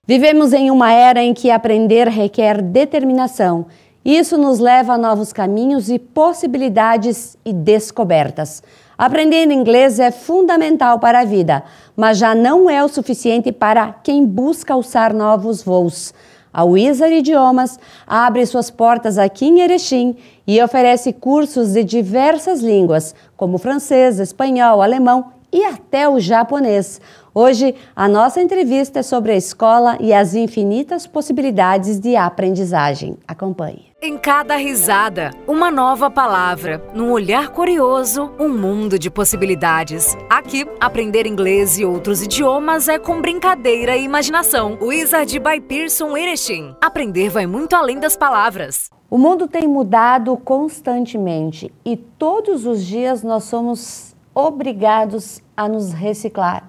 Vivemos em uma era em que aprender requer determinação. Isso nos leva a novos caminhos e possibilidades e descobertas. Aprender inglês é fundamental para a vida, mas já não é o suficiente para quem busca alçar novos voos. A Wizard Idiomas abre suas portas aqui em Erechim e oferece cursos de diversas línguas, como francês, espanhol, alemão e até o japonês. Hoje, a nossa entrevista é sobre a escola e as infinitas possibilidades de aprendizagem. Acompanhe. Em cada risada, uma nova palavra. Num olhar curioso, um mundo de possibilidades. Aqui, aprender inglês e outros idiomas é com brincadeira e imaginação. Wizard by Pearson Erechim. Aprender vai muito além das palavras. O mundo tem mudado constantemente e todos os dias nós somos obrigados a nos reciclar.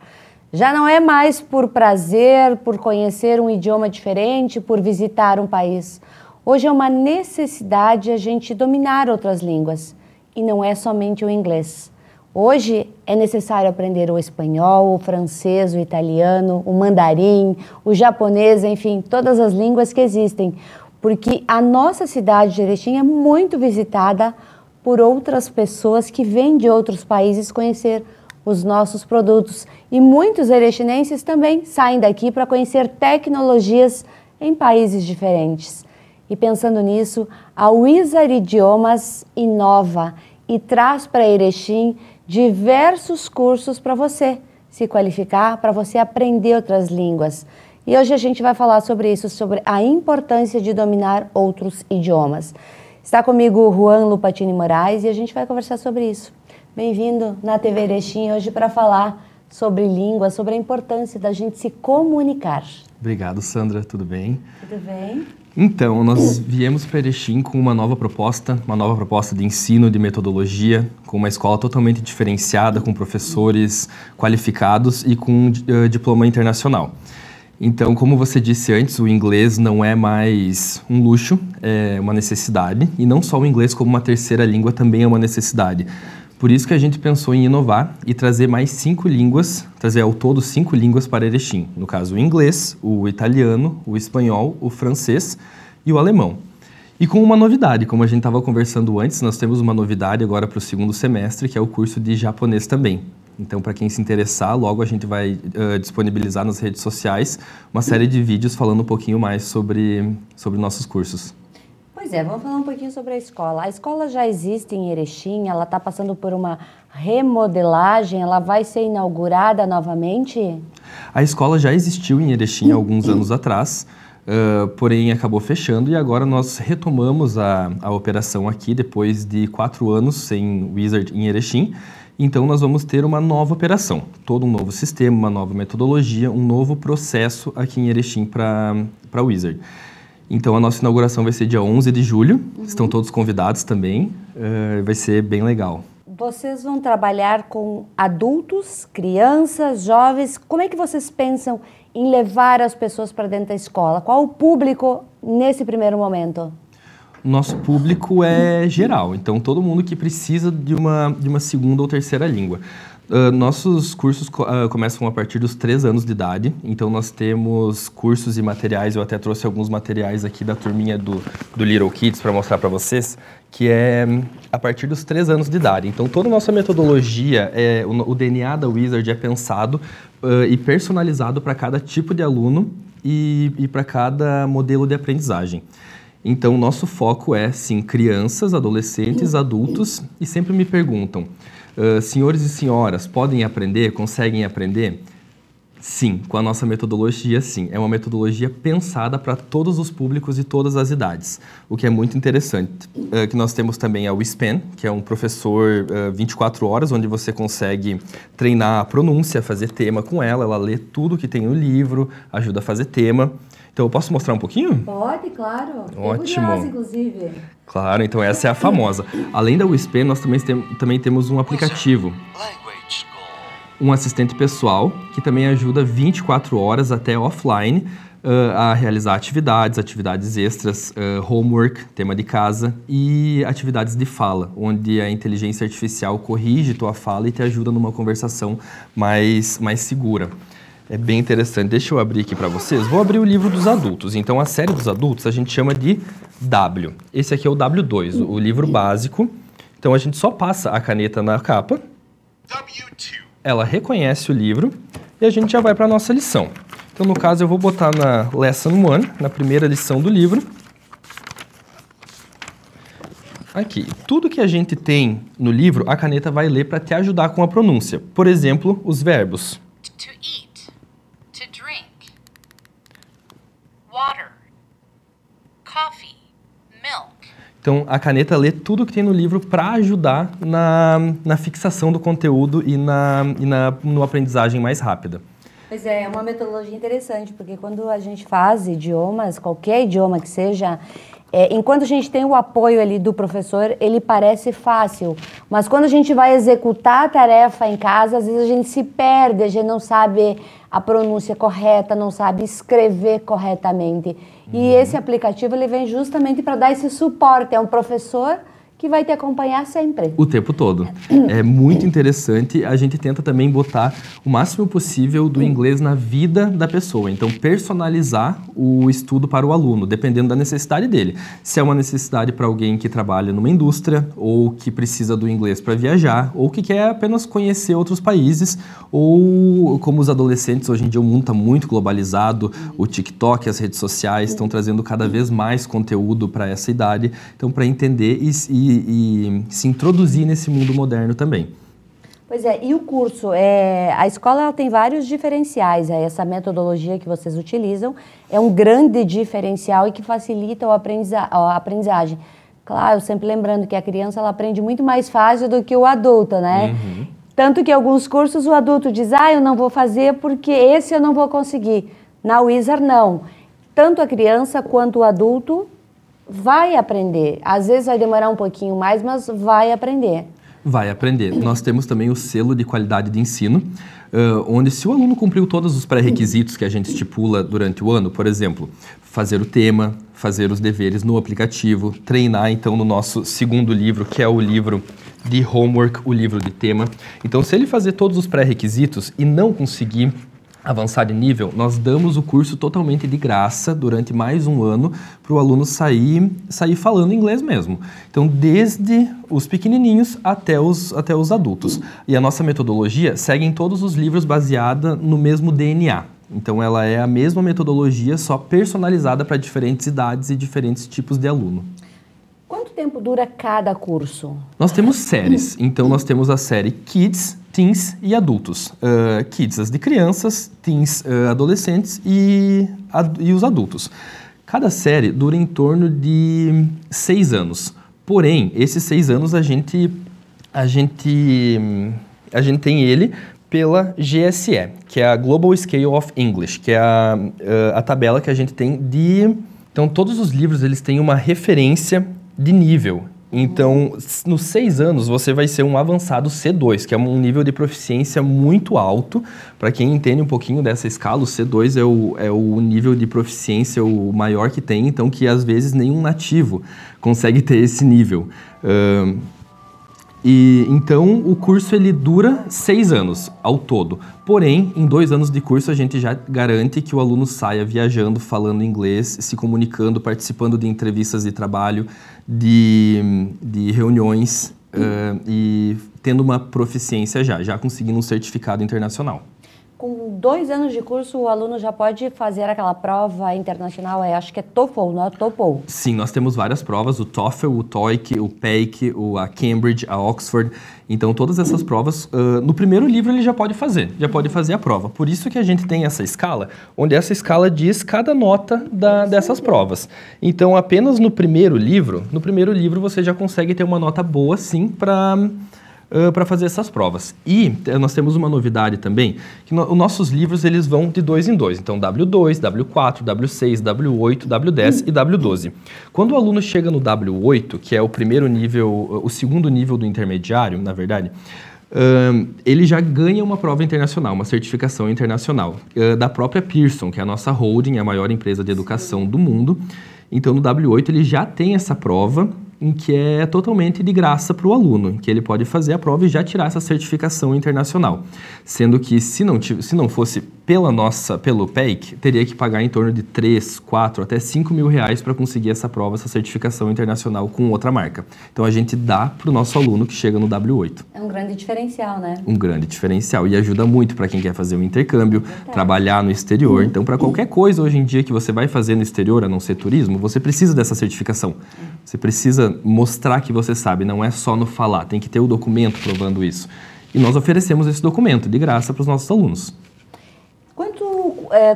Já não é mais por prazer, por conhecer um idioma diferente, por visitar um país. Hoje é uma necessidade a gente dominar outras línguas. E não é somente o inglês. Hoje é necessário aprender o espanhol, o francês, o italiano, o mandarim, o japonês, enfim, todas as línguas que existem. Porque a nossa cidade de Erechim é muito visitada por outras pessoas que vêm de outros países conhecer os nossos produtos. E muitos erechinenses também saem daqui para conhecer tecnologias em países diferentes. E pensando nisso, a Wizard Idiomas inova e traz para Erechim diversos cursos para você se qualificar, para você aprender outras línguas. E hoje a gente vai falar sobre isso, sobre a importância de dominar outros idiomas. Está comigo o Juan Lupatini Moraes e a gente vai conversar sobre isso. Bem-vindo na TV Erechim hoje para falar sobre língua, sobre a importância da gente se comunicar. Obrigado, Sandra. Tudo bem? Tudo bem. Então, nós viemos para Erechim com uma nova proposta de ensino, de metodologia, com uma escola totalmente diferenciada, com professores qualificados e com diploma internacional. Então, como você disse antes, o inglês não é mais um luxo, é uma necessidade. E não só o inglês como uma terceira língua também é uma necessidade. Por isso que a gente pensou em inovar e trazer mais 5 línguas, trazer ao todo 5 línguas para Erechim. No caso, o inglês, o italiano, o espanhol, o francês e o alemão. E com uma novidade, como a gente estava conversando antes, nós temos uma novidade agora para o segundo semestre, que é o curso de japonês também. Então, para quem se interessar, logo a gente vai disponibilizar nas redes sociais uma série de vídeos falando um pouquinho mais sobre nossos cursos. Pois é, vamos falar um pouquinho sobre a escola. A escola já existe em Erechim, ela está passando por uma remodelagem, ela vai ser inaugurada novamente? A escola já existiu em Erechim há alguns anos atrás, porém acabou fechando e agora nós retomamos a operação aqui depois de 4 anos sem Wizard em Erechim. Então nós vamos ter uma nova operação, todo um novo sistema, uma nova metodologia, um novo processo aqui em Erechim para a Wizard. Então a nossa inauguração vai ser dia 11 de julho, estão todos convidados também, vai ser bem legal. Vocês vão trabalhar com adultos, crianças, jovens, como é que vocês pensam em levar as pessoas para dentro da escola? Qual o público nesse primeiro momento? Nosso público é geral, então todo mundo que precisa de uma segunda ou terceira língua. Nossos cursos começam a partir dos 3 anos de idade, então nós temos cursos e materiais, eu até trouxe alguns materiais aqui da turminha do Little Kids para mostrar para vocês, que é a partir dos 3 anos de idade. Então toda a nossa metodologia, o DNA da Wizard é pensado e personalizado para cada tipo de aluno e para cada modelo de aprendizagem. Então, o nosso foco é, sim, crianças, adolescentes, adultos, e sempre me perguntam, senhores e senhoras, podem aprender? Conseguem aprender? Sim, com a nossa metodologia, sim. É uma metodologia pensada para todos os públicos e todas as idades, o que é muito interessante. Que nós temos também a WeSpan, que é um professor 24 horas, onde você consegue treinar a pronúncia, fazer tema com ela lê tudo que tem no livro, ajuda a fazer tema. Então, eu posso mostrar um pouquinho? Pode, claro. Ótimo. Curiosa, inclusive. Claro, então essa é a famosa. Além da WeSpan, nós também temos um aplicativo. Um assistente pessoal, que também ajuda 24 horas até offline a realizar atividades extras, homework, tema de casa e atividades de fala, onde a inteligência artificial corrige tua fala e te ajuda numa conversação mais segura. É bem interessante. Deixa eu abrir aqui para vocês. Vou abrir o livro dos adultos. Então, a série dos adultos a gente chama de W. Esse aqui é o W2, o livro básico. Então, a gente só passa a caneta na capa. W2. Ela reconhece o livro e a gente já vai para a nossa lição. Então, no caso, eu vou botar na Lesson 1, na primeira lição do livro. Aqui, tudo que a gente tem no livro, a caneta vai ler para te ajudar com a pronúncia. Por exemplo, os verbos. To eat, to drink, water, coffee, milk. Então, a caneta lê tudo que tem no livro para ajudar na fixação do conteúdo e no aprendizagem mais rápida. Pois é uma metodologia interessante, porque quando a gente faz idiomas, qualquer idioma que seja, enquanto a gente tem o apoio ali do professor, ele parece fácil. Mas quando a gente vai executar a tarefa em casa, às vezes a gente se perde, a gente não sabe a pronúncia correta, não sabe escrever corretamente. E esse aplicativo ele vem justamente para dar esse suporte. É um professor que vai te acompanhar sempre. O tempo todo. É muito interessante. A gente tenta também botar o máximo possível do inglês na vida da pessoa. Então, personalizar o estudo para o aluno, dependendo da necessidade dele. Se é uma necessidade para alguém que trabalha numa indústria, ou que precisa do inglês para viajar, ou que quer apenas conhecer outros países, ou como os adolescentes, hoje em dia o mundo está muito globalizado, o TikTok, as redes sociais estão trazendo cada vez mais conteúdo para essa idade. Então, para entender e se introduzir nesse mundo moderno também. Pois é, e o curso? A escola ela tem vários diferenciais. Essa metodologia que vocês utilizam é um grande diferencial e que facilita a aprendizagem. Claro, sempre lembrando que a criança ela aprende muito mais fácil do que o adulto, né? Uhum. Tanto que alguns cursos o adulto diz, eu não vou fazer porque esse eu não vou conseguir. Na Wizard, não. Tanto a criança quanto o adulto vai aprender. Às vezes vai demorar um pouquinho mais, mas vai aprender. Vai aprender. Nós temos também o selo de qualidade de ensino, onde se o aluno cumpriu todos os pré-requisitos que a gente estipula durante o ano, por exemplo, fazer o tema, fazer os deveres no aplicativo, treinar então no nosso segundo livro, que é o livro de homework, o livro de tema. Então, se ele fazer todos os pré-requisitos e não conseguir avançar de nível, nós damos o curso totalmente de graça durante mais um ano para o aluno sair falando inglês mesmo. Então, desde os pequenininhos até os adultos. E a nossa metodologia segue em todos os livros baseada no mesmo DNA. Então, ela é a mesma metodologia, só personalizada para diferentes idades e diferentes tipos de aluno. Quanto tempo dura cada curso? Nós temos séries. Então, nós temos a série Kids, Teens e Adultos. Kids, as de crianças, Teens, adolescentes e os adultos. Cada série dura em torno de 6 anos. Porém, esses 6 anos a gente tem ele pela GSE, que é a Global Scale of English, que é a tabela que a gente tem de... Então, todos os livros eles têm uma referência de nível. Então, nos 6 anos, você vai ser um avançado C2, que é um nível de proficiência muito alto. Para quem entende um pouquinho dessa escala, o C2 é o nível de proficiência o maior que tem, então que às vezes nenhum nativo consegue ter esse nível. Então, o curso ele dura 6 anos ao todo. Porém, em 2 anos de curso, a gente já garante que o aluno saia viajando, falando inglês, se comunicando, participando de entrevistas de trabalho, de reuniões e tendo uma proficiência já conseguindo um certificado internacional. Com 2 anos de curso, o aluno já pode fazer aquela prova internacional, acho que é TOEFL, não é TOEFL? Sim, nós temos várias provas, o TOEFL, o TOEIC, o PEIC, a Cambridge, a Oxford. Então, todas essas provas, no primeiro livro ele já pode fazer a prova. Por isso que a gente tem essa escala, onde essa escala diz cada nota dessas provas. Então, apenas no primeiro livro você já consegue ter uma nota boa, sim, para fazer essas provas. E nós temos uma novidade também, que os nossos livros eles vão de 2 em 2. Então, W2, W4, W6, W8, W10 e W12. Quando o aluno chega no W8, que é o primeiro nível, o segundo nível do intermediário, na verdade, ele já ganha uma prova internacional, uma certificação internacional, da própria Pearson, que é a nossa holding, a maior empresa de educação do mundo. Então, no W8, ele já tem essa prova, em que é totalmente de graça para o aluno, em que ele pode fazer a prova e já tirar essa certificação internacional. Sendo que, se não fosse pelo PEIC, teria que pagar em torno de 3, 4, até 5 mil reais para conseguir essa prova, essa certificação internacional com outra marca. Então a gente dá para o nosso aluno que chega no W8. É um grande diferencial, né? Um grande diferencial e ajuda muito para quem quer fazer um intercâmbio, trabalhar no exterior. Então, para qualquer coisa hoje em dia que você vai fazer no exterior, a não ser turismo, você precisa dessa certificação. Você precisa mostrar que você sabe, não é só no falar, tem que ter o documento provando isso. E nós oferecemos esse documento de graça para os nossos alunos.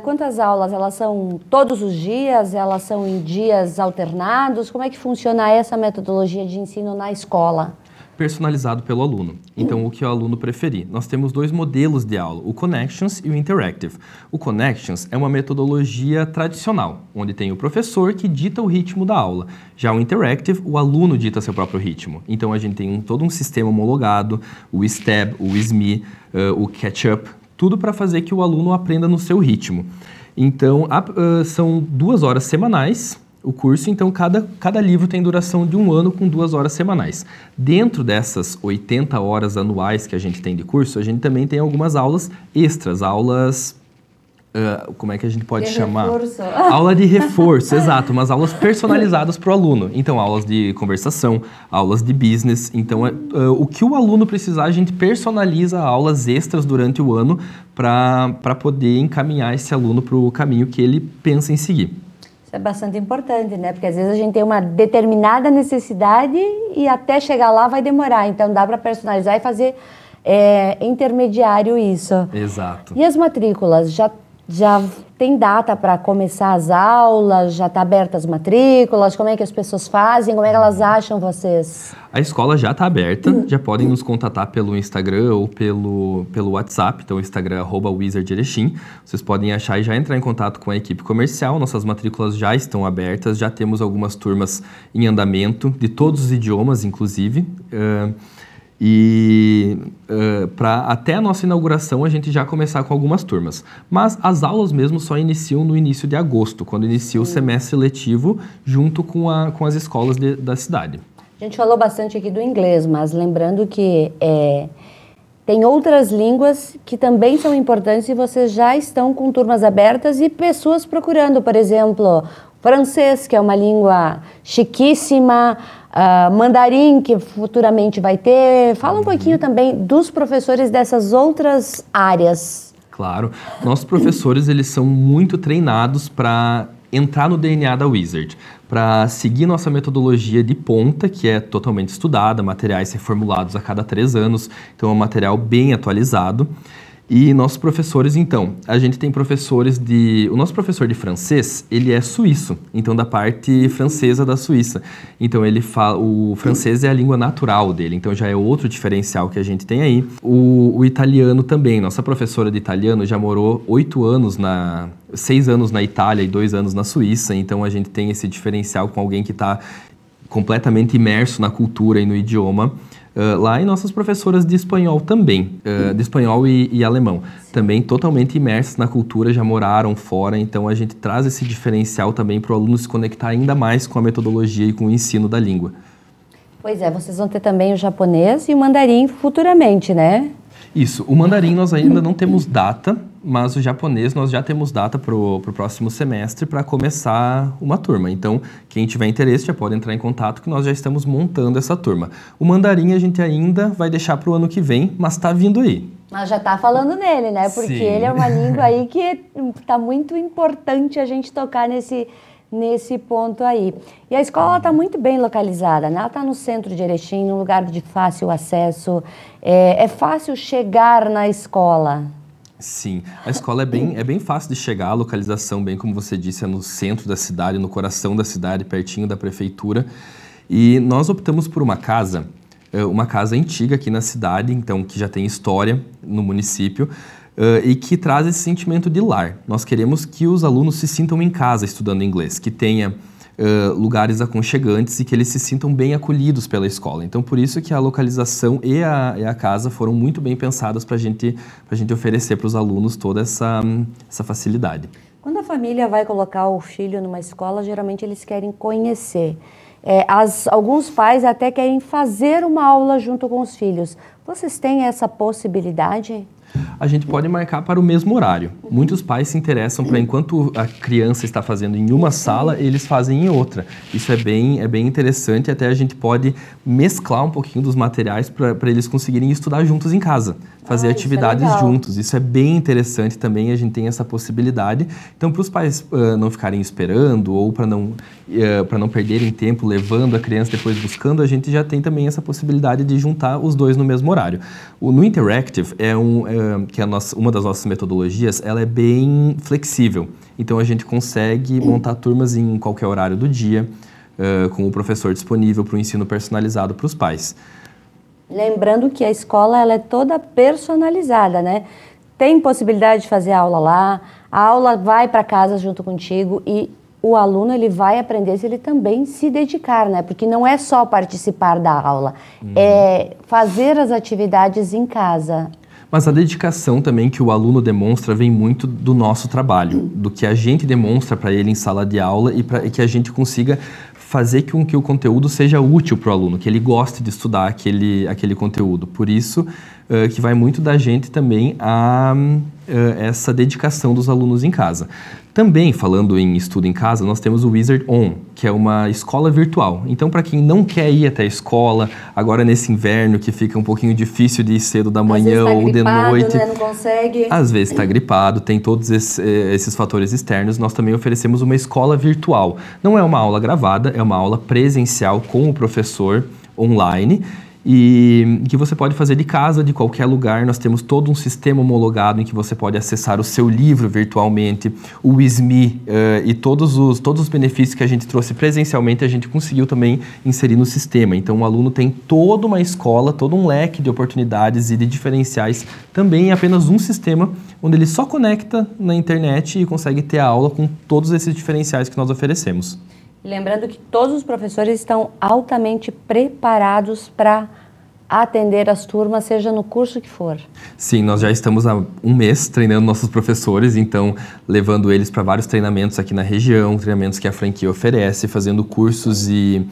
Quantas aulas? Elas são todos os dias? Elas são em dias alternados? Como é que funciona essa metodologia de ensino na escola? Personalizado pelo aluno. Então, o que o aluno preferir. Nós temos 2 modelos de aula, o Connections e o Interactive. O Connections é uma metodologia tradicional, onde tem o professor que dita o ritmo da aula. Já o Interactive, o aluno dita seu próprio ritmo. Então, a gente tem todo um sistema homologado, o STEB, o SME, o Catch-up, tudo para fazer que o aluno aprenda no seu ritmo. Então, são 2 horas semanais o curso, então cada livro tem duração de 1 ano com 2 horas semanais. Dentro dessas 80 horas anuais que a gente tem de curso, a gente também tem algumas aulas extras, aulas... como é que a gente pode chamar? Reforço. Aula de reforço, exato, umas aulas personalizadas para o aluno. Então, aulas de conversação, aulas de business. Então, o que o aluno precisar, a gente personaliza aulas extras durante o ano para poder encaminhar esse aluno para o caminho que ele pensa em seguir. Isso é bastante importante, né? Porque às vezes a gente tem uma determinada necessidade e até chegar lá vai demorar. Então, dá para personalizar e fazer intermediário isso. Exato. E as matrículas? Já tem data para começar as aulas? Já está abertas as matrículas? Como é que as pessoas fazem? Como é que elas acham vocês? A escola já está aberta, já podem nos contatar pelo Instagram ou pelo WhatsApp, então o Instagram @wizarderechim. Vocês podem achar e já entrar em contato com a equipe comercial, nossas matrículas já estão abertas, já temos algumas turmas em andamento, de todos os idiomas, inclusive. Até a nossa inauguração a gente já começar com algumas turmas. Mas as aulas mesmo só iniciam no início de agosto, quando inicia o semestre letivo junto com as escolas da cidade. A gente falou bastante aqui do inglês, mas lembrando que tem outras línguas que também são importantes e vocês já estão com turmas abertas e pessoas procurando, por exemplo, francês, que é uma língua chiquíssima, mandarim, que futuramente vai ter. Fala um pouquinho também dos professores dessas outras áreas. Claro. Nossos professores, eles são muito treinados para entrar no DNA da Wizard, para seguir nossa metodologia de ponta, que é totalmente estudada, materiais reformulados a cada 3 anos, então é um material bem atualizado. E nossos professores, então, a gente tem professores o nosso professor de francês, ele é suíço, então da parte francesa da Suíça. Então o francês é a língua natural dele, então já é outro diferencial que a gente tem aí. O italiano também, nossa professora de italiano já morou 6 anos na Itália e 2 anos na Suíça, então a gente tem esse diferencial com alguém que está completamente imerso na cultura e no idioma. Lá, e nossas professoras de espanhol também, de espanhol e alemão, também totalmente imersas na cultura, já moraram fora, então a gente traz esse diferencial também para o aluno se conectar ainda mais com a metodologia e com o ensino da língua. Pois é, vocês vão ter também o japonês e o mandarim futuramente, né? Isso, o mandarim nós ainda não temos data, mas o japonês nós já temos data para o próximo semestre para começar uma turma. Então, quem tiver interesse já pode entrar em contato que nós já estamos montando essa turma. O mandarim a gente ainda vai deixar para o ano que vem, mas está vindo aí. Mas já está falando nele, né? Porque Sim. Ele é uma língua aí que está muito importante a gente tocar nesse ponto aí. E a escola está muito bem localizada, né? Ela está no centro de Erechim, num lugar de fácil acesso. É fácil chegar na escola. Sim, a escola é bem fácil de chegar, a localização, bem como você disse, é no centro da cidade, no coração da cidade, pertinho da prefeitura. E nós optamos por uma casa antiga aqui na cidade, então que já tem história no município, e que traz esse sentimento de lar. Nós queremos que os alunos se sintam em casa estudando inglês, que tenha lugares aconchegantes e que eles se sintam bem acolhidos pela escola. Então, por isso que a localização e a casa foram muito bem pensadas para a gente oferecer para os alunos toda essa facilidade. Quando a família vai colocar o filho numa escola, geralmente eles querem conhecer. Alguns pais até querem fazer uma aula junto com os filhos. Vocês têm essa possibilidade? a gente pode marcar para o mesmo horário. Muitos pais se interessam para, enquanto a criança está fazendo em uma sala, eles fazem em outra. Isso é bem interessante, até a gente pode mesclar um pouquinho dos materiais para eles conseguirem estudar juntos em casa, fazer atividades juntos. Isso é bem interessante também, a gente tem essa possibilidade. Então, para os pais não ficarem esperando ou para não perderem tempo levando a criança depois buscando, a gente já tem também essa possibilidade de juntar os dois no mesmo horário. No Interactive, que é uma das nossas metodologias, ela é bem flexível. Então, a gente consegue montar turmas em qualquer horário do dia, com o professor disponível para o ensino personalizado para os pais. Lembrando que a escola ela é toda personalizada, né? Tem possibilidade de fazer aula lá, a aula vai para casa junto contigo e o aluno ele vai aprender se ele também se dedicar, né? Porque não é só participar da aula, é fazer as atividades em casa. Mas a dedicação também que o aluno demonstra vem muito do nosso trabalho, do que a gente demonstra para ele em sala de aula e que a gente consiga fazer com que o conteúdo seja útil para o aluno, que ele goste de estudar aquele conteúdo. Por isso que vai muito da gente também a essa dedicação dos alunos em casa. Também, falando em estudo em casa, nós temos o Wizard On, que é uma escola virtual. Então, para quem não quer ir até a escola, agora nesse inverno que fica um pouquinho difícil de ir cedo da manhã ou de noite. Né? Não consegue. Às vezes está gripado, tem todos esses fatores externos. Nós também oferecemos uma escola virtual. Não é uma aula gravada, é uma aula presencial com o professor online. E que você pode fazer de casa, de qualquer lugar. Nós temos todo um sistema homologado em que você pode acessar o seu livro virtualmente, o WizMe e todos os benefícios que a gente trouxe presencialmente, a gente conseguiu também inserir no sistema. Então, o aluno tem toda uma escola, todo um leque de oportunidades e de diferenciais também em apenas um sistema, onde ele só conecta na internet e consegue ter a aula com todos esses diferenciais que nós oferecemos. Lembrando que todos os professores estão altamente preparados para atender as turmas, seja no curso que for. Sim, nós já estamos há um mês treinando nossos professores, então levando eles para vários treinamentos aqui na região, treinamentos que a franquia oferece, fazendo cursos e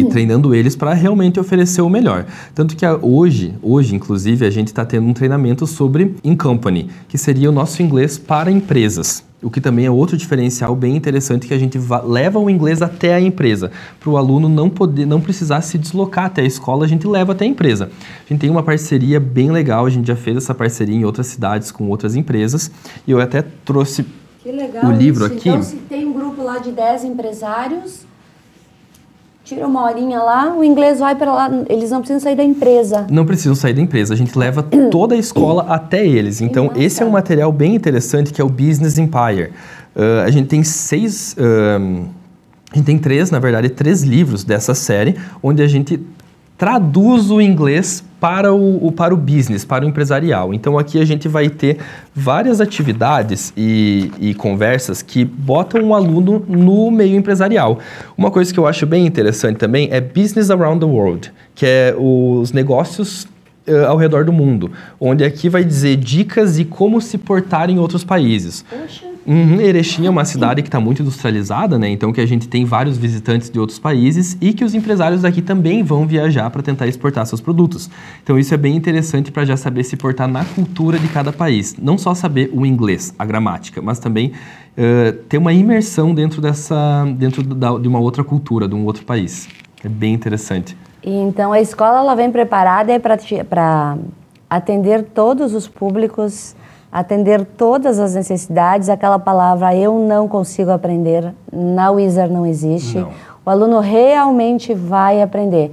treinando eles para realmente oferecer o melhor. Tanto que hoje, inclusive, a gente está tendo um treinamento sobre In-Company, que seria o nosso inglês para empresas. O que também é outro diferencial bem interessante, que a gente leva o inglês até a empresa. Para o aluno não precisar se deslocar até a escola, a gente leva até a empresa. A gente tem uma parceria bem legal, a gente já fez essa parceria em outras cidades com outras empresas. E eu até trouxe o livro aqui. Então, se tem um grupo lá de 10 empresários, tira uma horinha lá, o inglês vai para lá, eles não precisam sair da empresa. Não precisam sair da empresa, a gente leva toda a escola até eles. Então, esse é um material bem interessante, que é o Business Empire. A gente tem três livros dessa série, onde a gente traduz o inglês para o business, para o empresarial. Então, aqui a gente vai ter várias atividades e conversas que botam o aluno no meio empresarial. Uma coisa que eu acho bem interessante também é Business Around the World, que é os negócios ao redor do mundo, onde aqui vai dizer dicas de como se portar em outros países. Poxa. Erechim é uma cidade que está muito industrializada, né? Então que a gente tem vários visitantes de outros países e que os empresários daqui também vão viajar para tentar exportar seus produtos. Então isso é bem interessante para já saber se portar na cultura de cada país. Não só saber o inglês, a gramática, mas também ter uma imersão dentro de uma outra cultura, de um outro país. É bem interessante. Então a escola ela vem preparada para atender todos os públicos, atender todas as necessidades. Aquela palavra eu não consigo aprender, na Wizard não existe. Não. O aluno realmente vai aprender.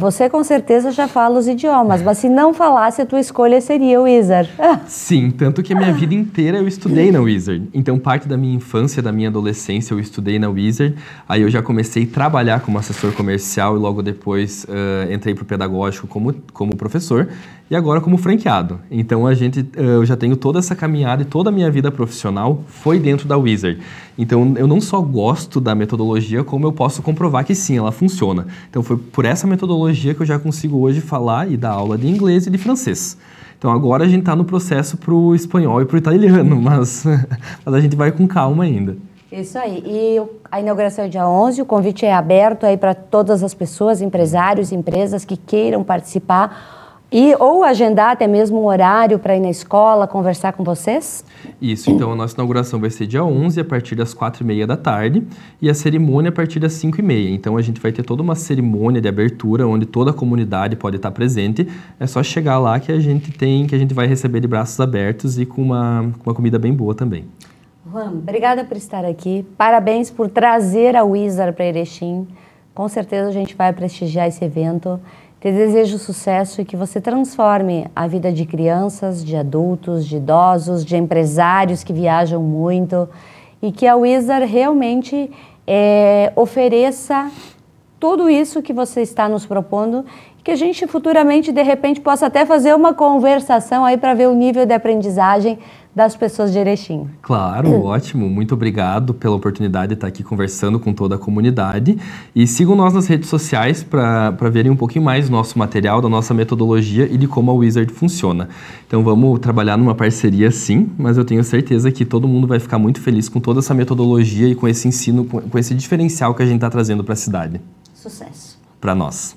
Você com certeza já fala os idiomas, mas se não falasse, a tua escolha seria o Wizard. Sim, tanto que a minha vida inteira eu estudei na Wizard. Então, parte da minha infância, da minha adolescência, eu estudei na Wizard. Aí eu já comecei a trabalhar como assessor comercial e logo depois entrei para o pedagógico como professor e agora como franqueado. Então, eu já tenho toda essa caminhada e toda a minha vida profissional foi dentro da Wizard. Então, eu não só gosto da metodologia, como eu posso comprovar que sim, ela funciona. Então, foi por essa metodologia que eu já consigo hoje falar e dar aula de inglês e de francês. Então, agora a gente está no processo para o espanhol e para o italiano, mas a gente vai com calma ainda. Isso aí. E a inauguração é dia 11, o convite é aberto aí para todas as pessoas, empresários, empresas que queiram participar. ou agendar até mesmo um horário para ir na escola, conversar com vocês? Isso, então a nossa inauguração vai ser dia 11, a partir das 4h30 da tarde, e a cerimônia a partir das 5h30. Então a gente vai ter toda uma cerimônia de abertura, onde toda a comunidade pode estar presente. É só chegar lá que a gente vai receber de braços abertos e com uma comida bem boa também. Juan, obrigada por estar aqui. Parabéns por trazer a Wizard para Erechim. Com certeza a gente vai prestigiar esse evento. Te desejo sucesso e que você transforme a vida de crianças, de adultos, de idosos, de empresários que viajam muito e que a Wizard realmente ofereça tudo isso que você está nos propondo e que a gente futuramente, de repente, possa até fazer uma conversação aí para ver o nível de aprendizagem das pessoas de Erechim. Claro, ótimo. Muito obrigado pela oportunidade de estar aqui conversando com toda a comunidade. E sigam nós nas redes sociais para verem um pouquinho mais do nosso material, da nossa metodologia e de como a Wizard funciona. Então vamos trabalhar numa parceria sim, mas eu tenho certeza que todo mundo vai ficar muito feliz com toda essa metodologia e com esse ensino, com esse diferencial que a gente está trazendo para a cidade. Sucesso. Para nós.